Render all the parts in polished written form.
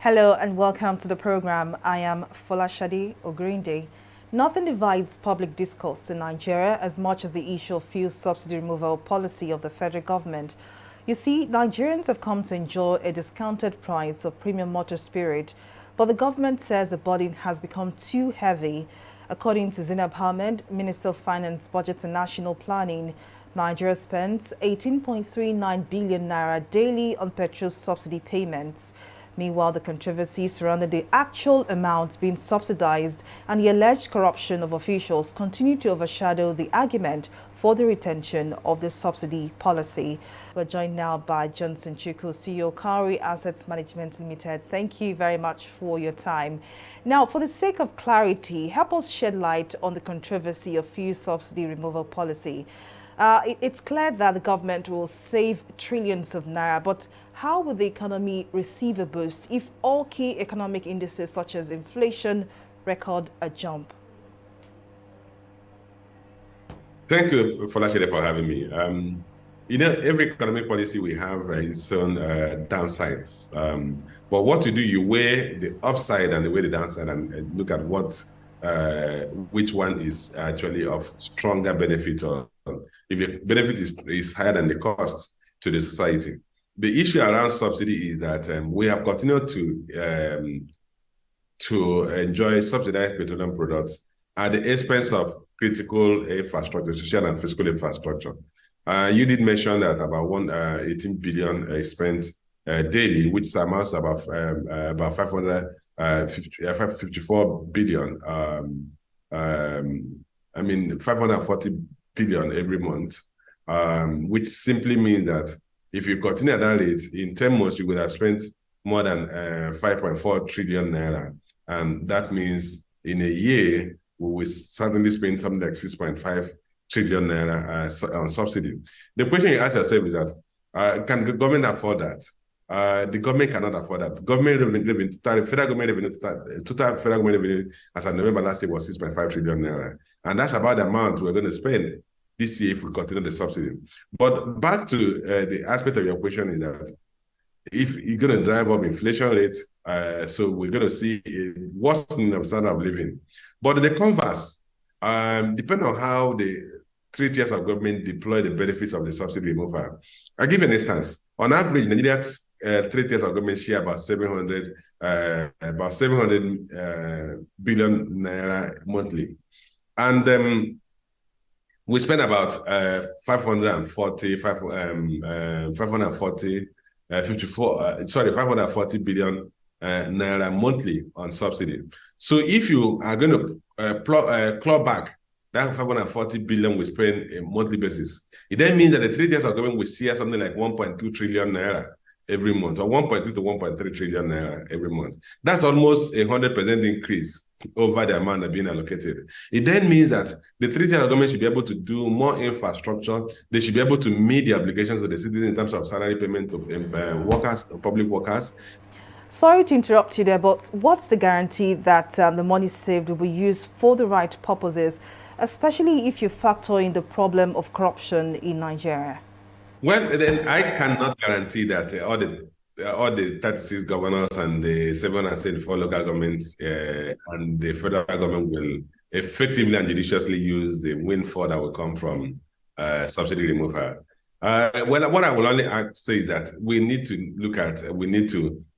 Hello and welcome to the program. I am Façade Ogrinde. Nothing divides public discourse in Nigeria as much as the issue of fuel subsidy removal policy of the federal government. You see, Nigerians have come to enjoy a discounted price of premium motor spirit, but the government says the burden has become too heavy. According to Zainab Ahmed, Minister of Finance, Budget and National Planning, Nigeria spends 18.39 billion naira daily on petrol subsidy payments. Meanwhile, the controversy surrounding the actual amount being subsidized and the alleged corruption of officials continue to overshadow the argument for the retention of the subsidy policy. We're joined now by Johnson Chukwu, CEO, Cowrie Assets Management Limited. Thank you very much for your time. Now, for the sake of clarity, help us shed light on the controversy of fuel subsidy removal policy. It's clear that the government will save trillions of naira, but how will the economy receive a boost if all key economic indices such as inflation record a jump? Thank you, Façade, for having me. Every economic policy we have its own downsides. But what you do, you weigh the upside and the downside and look at which one is actually of stronger benefit, or if the benefit is higher than the cost to the society. The issue around subsidy is that we have continued to enjoy subsidized petroleum products at the expense of critical infrastructure, social and physical infrastructure. You did mention that about 18 billion is spent daily, which amounts to about 554 billion. 540 billion every month, which simply means that if you continue at that rate, in 10 months, you would have spent more than 5.4 trillion naira. And that means in a year, we will suddenly spend something like 6.5 trillion naira on subsidy. The question you ask yourself is that, can the government afford that? The government cannot afford that. Total federal government revenue as of November last year was 6.5 trillion naira. And that's about the amount we're going to spend this year if we continue the subsidy. But back to the aspect of your question is that if you're going to drive up inflation rate, so we're going to see a worsening of standard of living. But the converse, depending on how the 3 tiers of government deploy the benefits of the subsidy removal. I'll give you an instance. On average, Nigeria's 3 tiers of government share about 700 billion naira monthly. And we spend about 540 billion naira monthly on subsidy. So if you are going to claw back that 540 billion we spend a monthly basis, it then means that the 3 tiers of government will see something like 1.2 trillion naira every month, or 1.2 to 1.3 trillion naira every month. That's almost 100% increase over the amount that's being allocated. It then means that the 3 tiers of government should be able to do more infrastructure. They should be able to meet the obligations of the citizens in terms of salary payment of workers, public workers. Sorry to interrupt you there, but what's the guarantee that the money saved will be used for the right purposes, especially if you factor in the problem of corruption in Nigeria? Well, then I cannot guarantee that all the 36 governors and the 774 local governments and the federal government will effectively and judiciously use the windfall that will come from subsidy removal. Well, what I will only say is that we need to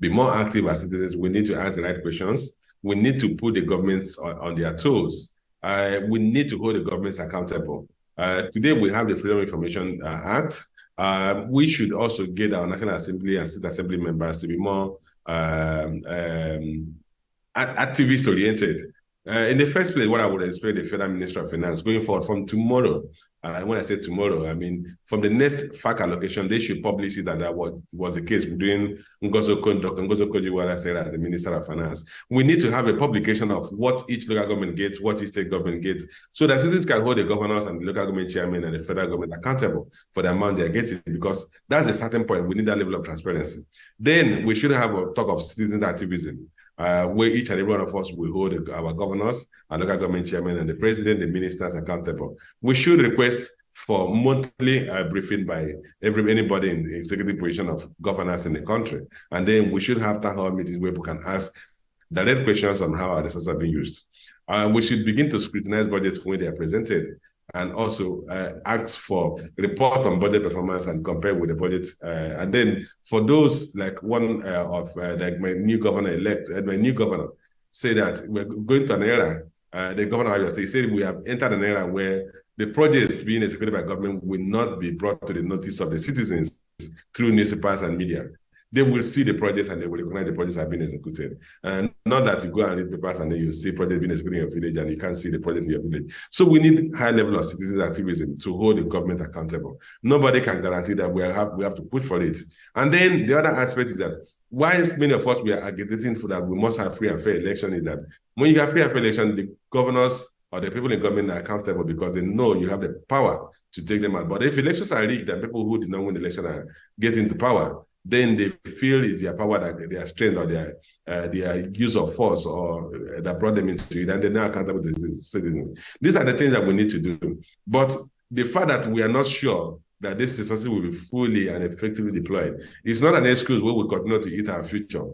be more active as citizens. We need to ask the right questions. We need to put the governments on their toes. We need to hold the governments accountable. Today, we have the Freedom of Information Act. We should also get our National Assembly and State Assembly members to be more activist-oriented. In the first place, what I would expect the Federal Minister of Finance going forward from tomorrow, when I say tomorrow, I mean from the next FAC allocation, they should publish it that was the case between Dr. Ngozo Kojiwara said as the Minister of Finance. We need to have a publication of what each local government gets, what each state government gets, so that citizens can hold the governors and the local government chairman and the federal government accountable for the amount they're getting, because that's a certain point. We need that level of transparency. Then we should have a talk of citizen activism. Where each and every one of us will hold our governors, our local government chairman, and the president, the ministers accountable. We should request for monthly briefing by anybody in the executive position of governance in the country. And then we should have town hall meetings where we can ask direct questions on how our resources are being used. We should begin to scrutinize budgets when they are presented, and also ask for report on budget performance and compare with the budget. And then for those like one of like my new governor say that we're going to an era, the governor of your state said we have entered an era where the projects being executed by government will not be brought to the notice of the citizens through newspapers and media. They will see the projects and they will recognize the projects have been executed. And not that you go and read papers and then you see projects being executed in your village and you can't see the project in your village. So we need high level of citizen activism to hold the government accountable. Nobody can guarantee that we have to push for it. And then the other aspect is that whilst many of us we are agitating for that we must have free and fair election, is that when you have free and fair election, the governors or the people in government are accountable because they know you have the power to take them out. But if elections are rigged and people who did not win the election are getting the power, then they feel it's their power, that their strength or their use of force or that brought them into it, and they're now accountable to the citizens. These are the things that we need to do. But the fact that we are not sure that this resources will be fully and effectively deployed is not an excuse where we continue to eat our future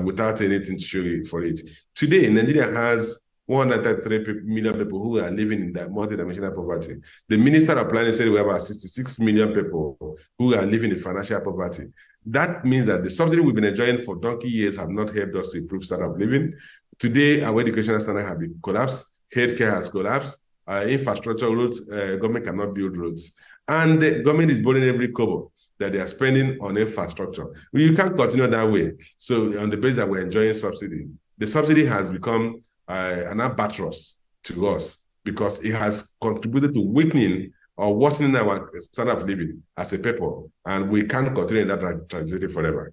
without anything to show for it. Today, Nigeria has 133 million people who are living in that multidimensional poverty. The Minister of Planning said we have about 66 million people who are living in financial poverty. That means that the subsidy we've been enjoying for donkey years have not helped us to improve standard of living. Today, our educational standard have been collapsed. Healthcare has collapsed. Infrastructure roads, government cannot build roads. And the government is borrowing every kobo that they are spending on infrastructure. You can't continue that way. So on the basis that we're enjoying subsidy, the subsidy has become an albatross to us because it has contributed to weakening or worsening our standard of living as a people, and we can't continue in that trajectory forever.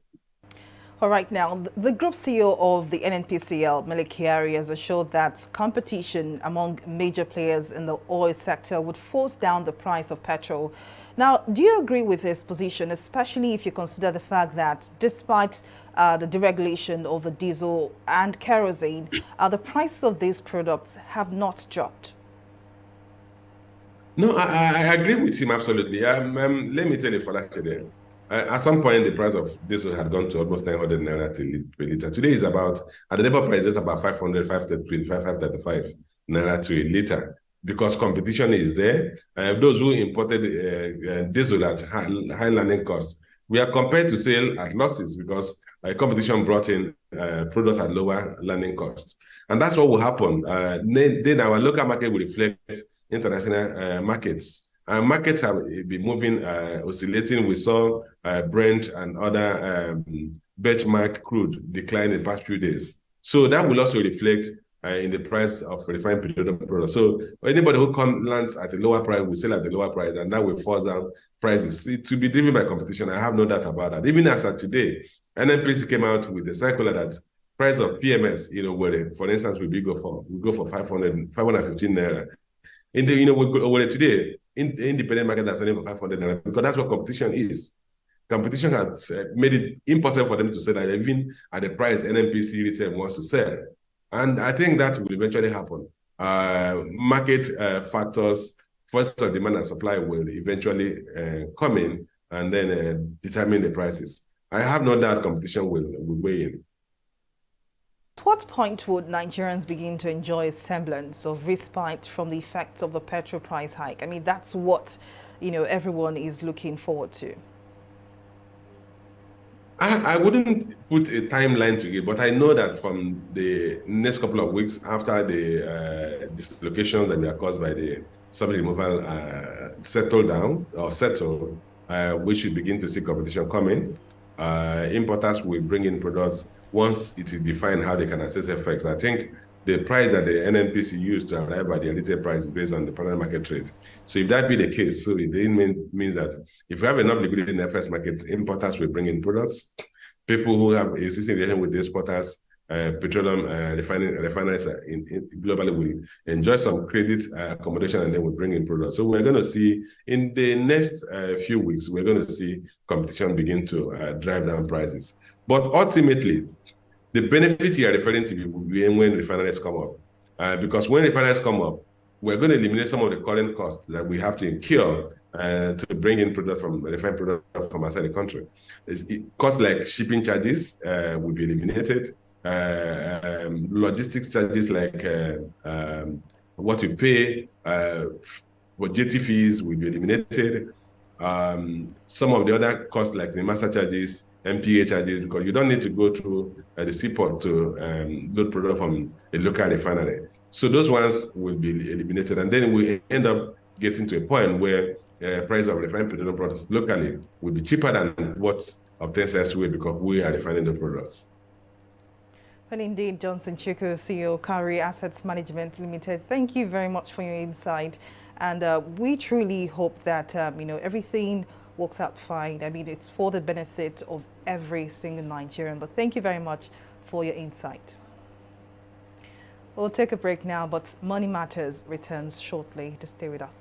All right, now, the group CEO of the NNPCL, Mele Kyari, has assured that competition among major players in the oil sector would force down the price of petrol. Now, do you agree with this position, especially if you consider the fact that despite the deregulation of the diesel and kerosene, the prices of these products have not dropped? No, I agree with him absolutely. Let me tell you, Façade, at some point, the price of diesel had gone to almost 900 naira per liter. Today is about, at the labor price, just about 500, 525, 535 naira to a liter, because competition is there. Those who imported diesel at high landing costs, we are compared to sale at losses because competition brought in products at lower landing costs. And that's what will happen. Then our local market will reflect international markets. Markets have been moving, oscillating. We saw Brent and other benchmark crude decline in the past few days. So that will also reflect in the price of refined petroleum products. So anybody who lands at a lower price will sell at the lower price, and that will force down prices. It will be driven by competition. I have no doubt about that. Even as of today, NNPC came out with a circular that price of PMS, where, for instance, we go for 515 naira. In the, today, in the independent market that's selling for 500 naira, because that's what competition is. Competition has made it impossible for them to sell that even at the price NNPC retail wants to sell. And I think that will eventually happen. Market factors, forces of demand and supply will eventually come in and then determine the prices. I have no doubt competition will weigh in. At what point would Nigerians begin to enjoy a semblance of respite from the effects of the petrol price hike? I mean, that's what, everyone is looking forward to. I wouldn't put a timeline to it, but I know that from the next couple of weeks after the dislocations that were caused by the subsidy removal settle, we should begin to see competition coming. Importers will bring in products once it is defined how they can assess effects. I think the price that the NNPC used to arrive at the retail price is based on the parallel market rate. So if that be the case, so it means that if we have enough liquidity in the FS market, importers will bring in products. People who have existing relation with the exporters, petroleum refineries globally will enjoy some credit accommodation, and then will bring in products. So we're going to see in the next few weeks, we're going to see competition begin to drive down prices. But ultimately, the benefit you are referring to will be when refineries come up. Because when refineries come up, we're going to eliminate some of the current costs that we have to incur to bring in products from refined products from outside the country. Costs like shipping charges will be eliminated. Logistics charges like what we pay for JT fees will be eliminated. Some of the other costs like the master charges, MPA charges, because you don't need to go through the seaport to load product from a local refinery. So those ones will be eliminated. And then we end up getting to a point where price of refined petroleum products locally will be cheaper than what's obtained elsewhere because we are refining the products. And indeed, Johnson Chuku, CEO, Kari Assets Management Limited, thank you very much for your insight. And we truly hope that, everything works out fine. I mean, it's for the benefit of every single Nigerian. But thank you very much for your insight. We'll take a break now, but Money Matters returns shortly. Just stay with us.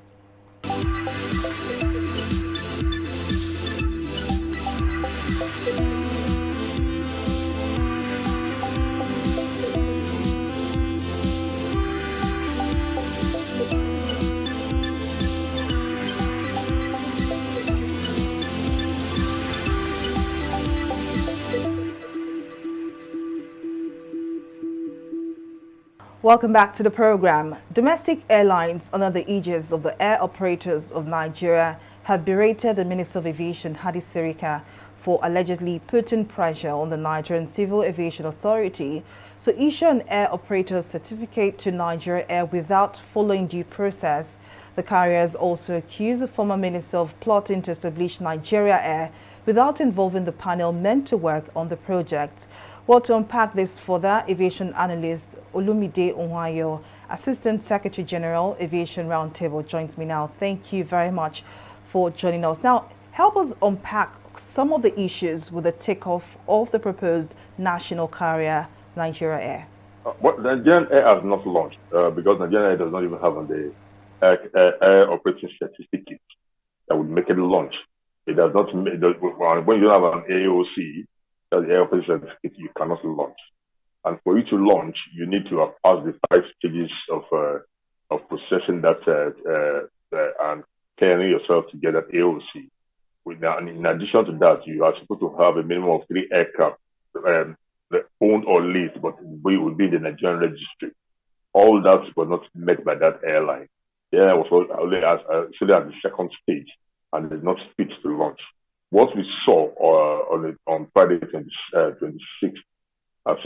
Welcome back to the program. Domestic airlines under the aegis of the Air Operators of Nigeria have berated the Minister of Aviation, Hadi Sirika, for allegedly putting pressure on the Nigerian Civil Aviation Authority to issue an air operator certificate to Nigeria Air without following due process. The carriers also accused the former minister of plotting to establish Nigeria Air without involving the panel meant to work on the project. Well, to unpack this further, aviation analyst Olumide Onwayo, Assistant Secretary General, Aviation Roundtable, joins me now. Thank you very much for joining us. Now, help us unpack some of the issues with the takeoff of the proposed national carrier, Nigeria Air. Well, Nigerian Air has not launched because Nigerian Air does not even have the air operating certificate that would make it launch. It does not. When you have an AOC, that's the air operating certificate, you cannot launch. And for you to launch, you need to have passed the 5 stages of processing that and clearing yourself to get that AOC. In addition to that, you are supposed to have a minimum of 3 aircraft owned or leased, but we will be the Nigerian registry. All that was not met by that airline. The airline was only at the second stage and is not fit to launch. What we saw on Friday 26th, as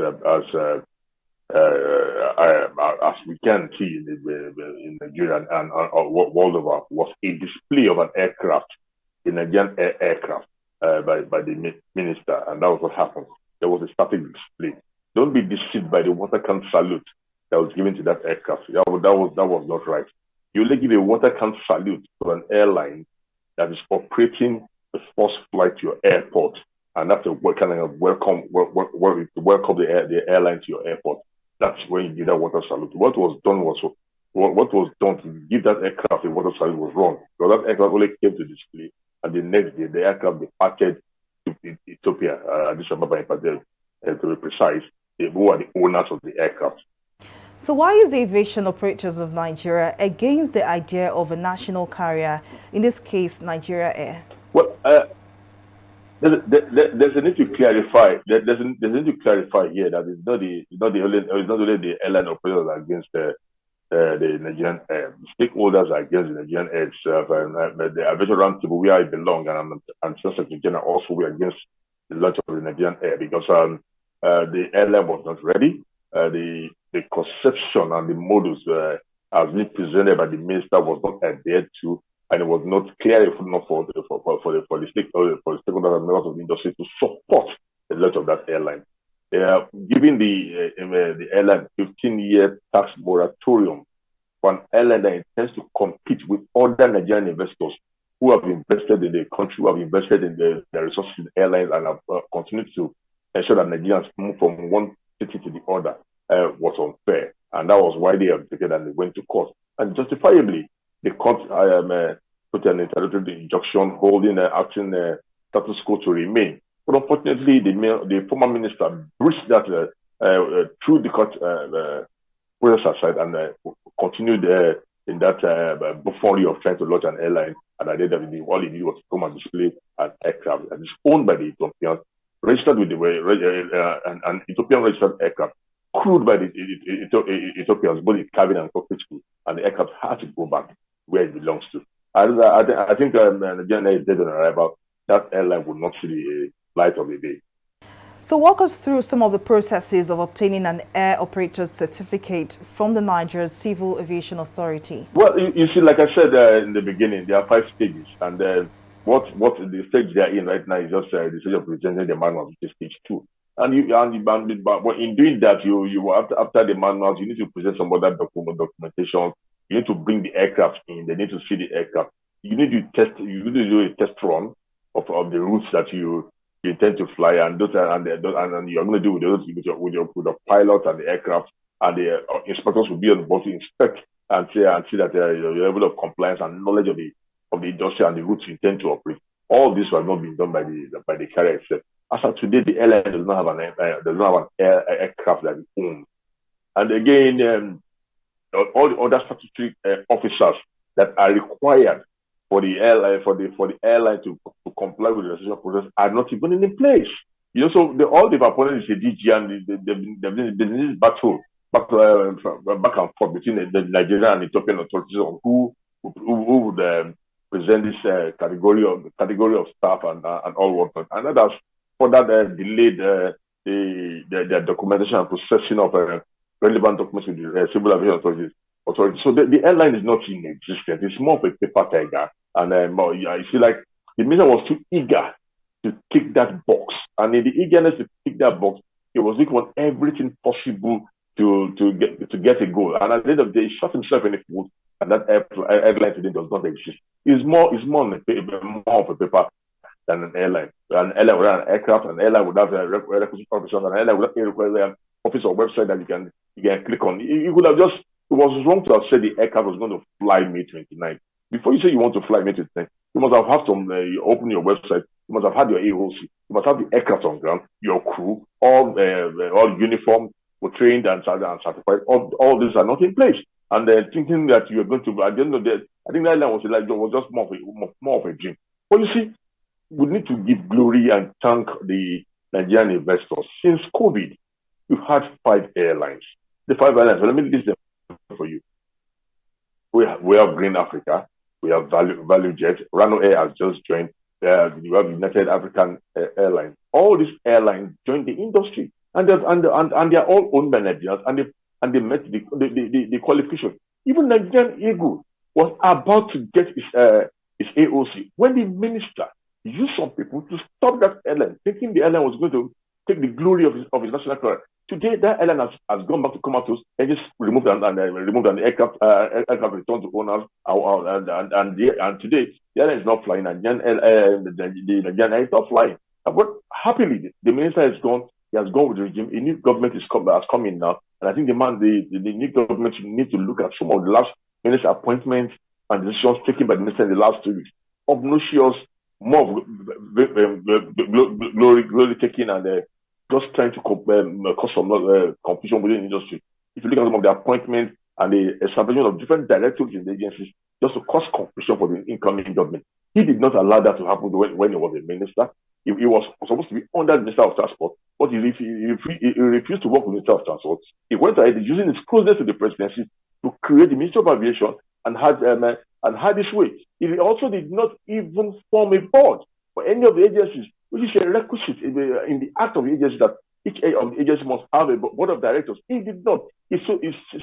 we can see in Nigeria and world over, was a display of an aircraft, a Nigerian aircraft by the minister, and that was what happened. There was a static display. Don't be deceived by the water can salute that was given to that aircraft. That was not right. You only give a water can salute to an airline that is operating the first flight to your airport, and that's a kind of welcome the airline to your airport. That's when you give that water salute. What was done to give that aircraft a water salute was wrong. Because that aircraft only came to display, and the next day the aircraft departed to Ethiopia, Addis Ababa, to be precise, who are the owners of the aircraft. So why is Aviation Operators of Nigeria against the idea of a national carrier, in this case, Nigeria Air? Well, there's a need to clarify. There's a need to clarify here that it's not only the airline operators against the Nigerian Air. The stakeholders are against the Nigerian Air itself, and the aviation roundtable where I belong, and Secretary General also we against the launch of the Nigerian Air because the airline was not ready. The conception and the models as being presented by the minister was not adhered to, and it was not clear enough for the stakeholders and members of the industry to support the launch of that airline. Giving the airline 15-year tax moratorium for an airline that intends to compete with other Nigerian investors who have invested in the country, who have invested in the resources in the airlines, and have continued to ensure that Nigerians move from one city to the other. Was unfair, and that was why they objected and they went to court. And justifiably, the court put an interlocutory injunction holding acting status quo to remain. But unfortunately, the former minister breached that through the court process aside and continued buffoonery of trying to launch an airline. And at the end of the day, all he did was come and display an aircraft that is owned by the Ethiopians, registered with an Ethiopian registered aircraft, crewed by the Ethiopians, both the cabin and cockpit crew, and the aircraft had to go back where it belongs to. I think Nigerian Air is dead on arrival. That airline would not see the light of the day. So walk us through some of the processes of obtaining an air operator's certificate from the Nigerian Civil Aviation Authority. Well, you see, like I said in the beginning, there are 5 stages, and what the stage they are in right now is just the stage of presenting the manual, which is stage 2. But in doing that, you after the manuals, you need to present some other documentation. You need to bring the aircraft in. They need to see the aircraft. You need to test. You need to do a test run of the routes that you intend to fly, and you're going to do with the pilot and the aircraft, and the inspectors will be on board to inspect and see that your level of compliance and knowledge of the industry and the routes you intend to operate. All this has not been done by the carrier itself. As of today, the airline does not have an aircraft that it owns. And again, all the other statutory officers that are required for the airline to comply with the registration process are not even in place. So all they've appointed is a DG, and they've been this battle back and forth between the Nigerian and Ethiopian authorities on who would present this category of staff and all whatnot. And that has further delayed the documentation and processing of relevant documents with the civil aviation authorities. So the airline is not in existence. It's more of a paper tiger. And I feel like the minister was too eager to tick that box. And in the eagerness to tick that box, he was looking for everything possible to get a goal. And at the end of the day, he shot himself in the foot, and that airline today does not exist. It's more of a paper than an airline. An airline would have an aircraft, an airline would have a requisition officer, an airline would have an office or website that you can click on. You could have it was wrong to have said the aircraft was going to fly May 29. Before you say you want to fly May 29, you must have had you open your website, you must have had your AOC, you must have the aircraft on ground, your crew, all uniform, were trained and certified. All these are not in place. And thinking that you're going to, at the end of the day, I think that line was just more of a dream. But you see, we need to give glory and thank the Nigerian investors. Since COVID, we've had 5 airlines. The 5 airlines, let me list them for you. We have Green Africa, we have Value Jet, Rano Air has just joined, you have United African Airlines. All these airlines joined the industry, and they are all owned by Nigerians, and they met the qualification. Even Nigerian Eagle was about to get his AOC when the minister used some people to stop that airline, thinking the airline was going to take the glory of his national career. Today, that airline has gone back to Comatose and just removed an aircraft returned to owners. And today, the airline is not flying, and the Nigerian air is not flying. But happily, the minister has gone. He has gone with the regime. A new government has come in now, and I think the new government need to look at some of the last minister appointments and decisions taken by the minister in the last 2 weeks. Obnoxious, more of glory taking, and just trying to cause some confusion within the industry. If you look at some of the appointments and the establishment of different directorates in the agencies, just to cause confusion for the incoming government. He did not allow that to happen when he was a minister. He was supposed to be under the Minister of Transport, but he refused to work with the Minister of Transport. He went ahead using his closeness to the presidency to create the Ministry of Aviation and had his way. He also did not even form a board for any of the agencies, which is a requisite in the act of the agency that each of the agencies must have a board of directors. He did not. He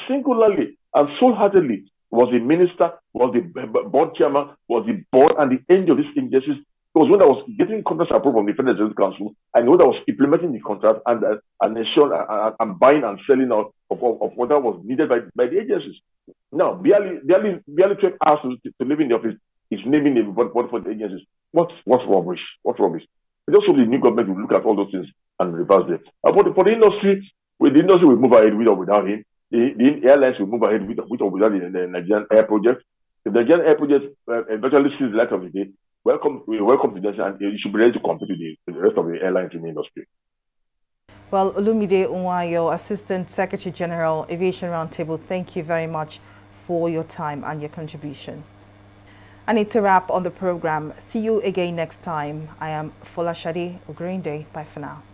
singularly and soul-heartedly was the minister, was the board chairman, was the board and the end of these agencies. It was one that was getting contracts approved from the Federal Executive Council, and the one that was implementing the contract and ensuring and buying and selling out of what was needed by the agencies. Now, barely 12 hours to live in the office is naming the board for the agencies. What's rubbish? What's rubbish? I just hope the new government will look at all those things and reverse them. For the industry, the industry will move ahead with or without him. The airlines will move ahead with or without the Nigerian Air Project. If the Nigerian Air Project eventually sees the light of the day, welcome to this, and you should be ready to compete with the rest of the airlines in the industry. Well, Olumide Unwayo, Assistant Secretary General, Aviation Roundtable, thank you very much for your time and your contribution. And it's a wrap on the program. See you again next time. I am Façade. Bye for now.